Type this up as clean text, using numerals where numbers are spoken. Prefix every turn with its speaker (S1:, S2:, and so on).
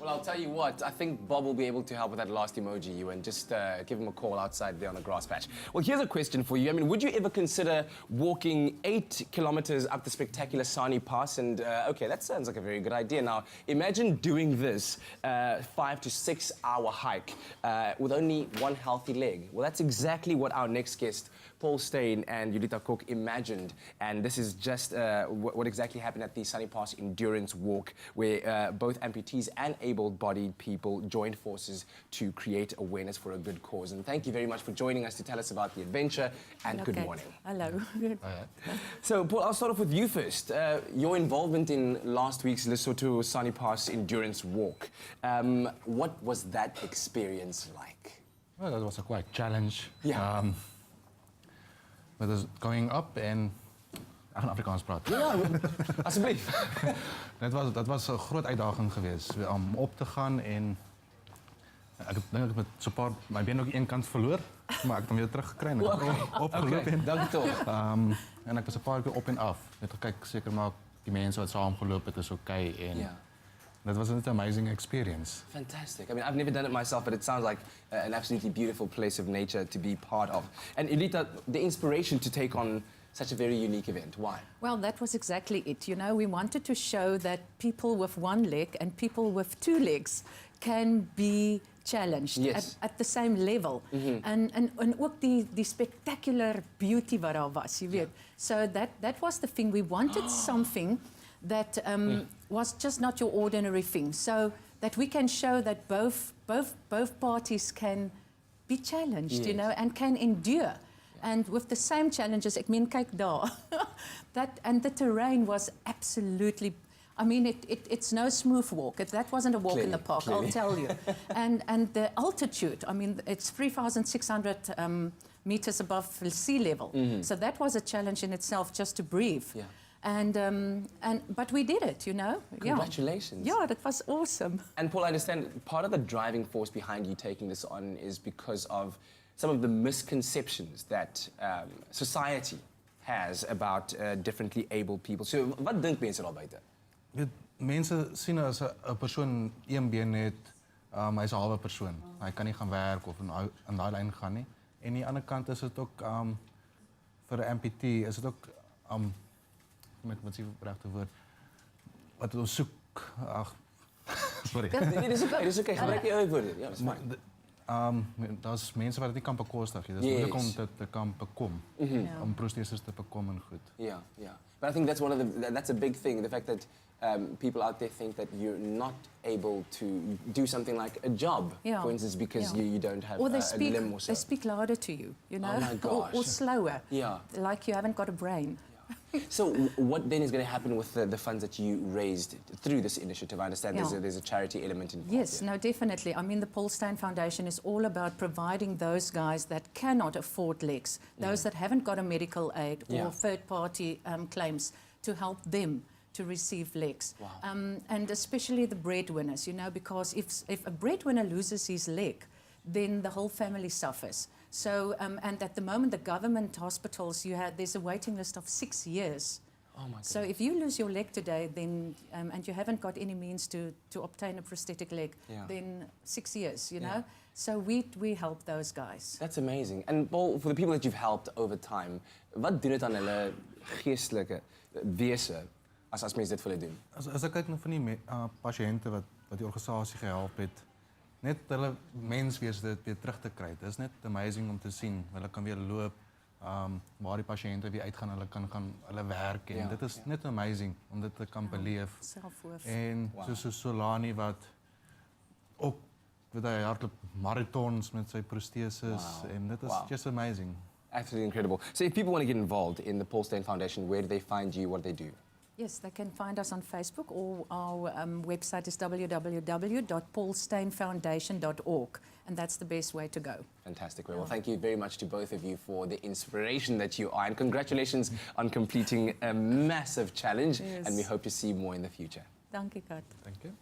S1: Well, I'll tell you what, I think Bob will be able to help with that last emoji, you and just give him a call outside there on the grass patch. Well, here's a question for you. I mean, would you ever consider walking 8 kilometers up the spectacular Sani Pass? And, okay, that sounds like a very good idea. Now, imagine doing this 5 to 6 hour hike with only one healthy leg. Well, that's exactly what our next guest, Steyn and Julita Kok, imagined. And this is just what exactly happened at the Sani Pass Endurance Walk, where both amputees and able-bodied people joined forces to create awareness for a good cause. And thank you very much for joining us to tell us about the adventure, and good morning.
S2: Hello.
S1: So, Paul, I'll start off with you first. Your involvement in last week's Lesotho Sani Pass Endurance Walk. What was that experience like?
S3: Well, that was a quite challenge.
S1: Yeah.
S3: But was going up en ek gaan Afrikaans praat.
S1: Ja, asseblief.
S3: Dat was 'n groot uitdaging geweest om op te gaan en ek dink ek met so 'n paar my been ook een kant verloor, maar ek het hom weer teruggekry en opgeloop en
S1: dankie tog.
S3: En ek was 'n paar keer op en af. Net gekyk seker maak die mense wat saam geloop het is okay en
S1: Yeah.
S3: That was an amazing experience.
S1: Fantastic. I mean, I've never done it myself, but it sounds like an absolutely beautiful place of nature to be part of. And Julita, the inspiration to take on such a very unique event, why?
S2: Well, that was exactly it. You know, we wanted to show that people with one leg and people with two legs can be challenged
S1: Yes.
S2: at the same level. And ook die spectacular beauty wat daar was, jy weet. So that was the thing. We wanted something that was just not your ordinary thing. So that we can show that both parties can be challenged, you know, and can endure. And with the same challenges, ek meen kyk daar. And the terrain was absolutely, I mean, it's no smooth walk. That wasn't a walk in the park, I'll tell you. And the altitude, I mean, it's 3,600 meters above sea level. So that was a challenge in itself just to breathe.
S1: Yeah.
S2: But we did it, you know.
S1: Congratulations.
S2: Yeah, that was awesome.
S1: And Paul, I understand part of the driving force behind you taking this on is because of some of the misconceptions that society has about differently able people. So, wat dink mense daar buite?
S3: Mense sien as 'n persoon een been het, hy's 'n halwe persoon. Hy kan nie gaan werk of in daai lyn gaan nie. En aan die ander kant is dit ook vir 'n amputee is dit ook wat is die regte woord? Wat ons soek. Ag, sorry.
S1: Nee, dis okay. Gebruik jy eie woorde. Ja, dis fyn.
S3: Daar's mense wat dit nie kan bekostig nie. Dis moeilik om dit te kan bekom. Om proteses te bekom en goed.
S1: Yeah, yeah. But I think that's that's a big thing. The fact that people out there think that you're not able to do something like a job, for instance, because you don't have
S2: or they
S1: a limb or so.
S2: They speak louder to you, you know,
S1: Oh my gosh.
S2: or slower.
S1: Yeah.
S2: Like you haven't got a brain.
S1: So what then is going to happen with the funds that you raised through this initiative? I understand there's a charity element involved.
S2: Yes, no, definitely. I mean, the Steyn Foundation is all about providing those guys that cannot afford legs, those that haven't got a medical aid or third-party claims, to help them to receive legs.
S1: Wow.
S2: And especially the breadwinners, you know, because if a breadwinner loses his leg, then the whole family suffers. So, and at the moment, the government hospitals, there's a waiting list of 6 years.
S1: Oh my God.
S2: So if you lose your leg today, then and you haven't got any means to obtain a prosthetic leg, then 6 years, you know. So we help those guys.
S1: That's amazing. And Paul, for the people that you've helped over time, wat doen dit aan hulle geestelike wese as mense dit vir hulle doen?
S3: As ek kyk na van die pasiënte wat die organisasie gehelp het, net hulle menswees dit weer terug te kry. Dit is net amazing om te sien. Hulle kan weer loop, waar die pasiënte weer uitgaan, hulle kan gaan hulle werk en dit is net amazing om dit te kan beleef.
S2: Selfworth.
S3: En so Solani wat ook weet hy hardloop marathons met sy proteses en dit is just amazing.
S1: Absolutely incredible. So if people want to get involved in the Steyn Foundation, where do they find you? What do they do?
S2: Yes, they can find us on Facebook, or our website is www.paulsteynfoundation.org, and that's the best way to go.
S1: Fantastic. Well, thank you very much to both of you for the inspiration that you are, and congratulations on completing a massive challenge, and we hope to see more in the future.
S2: Dankie, Kat.
S3: Thank you.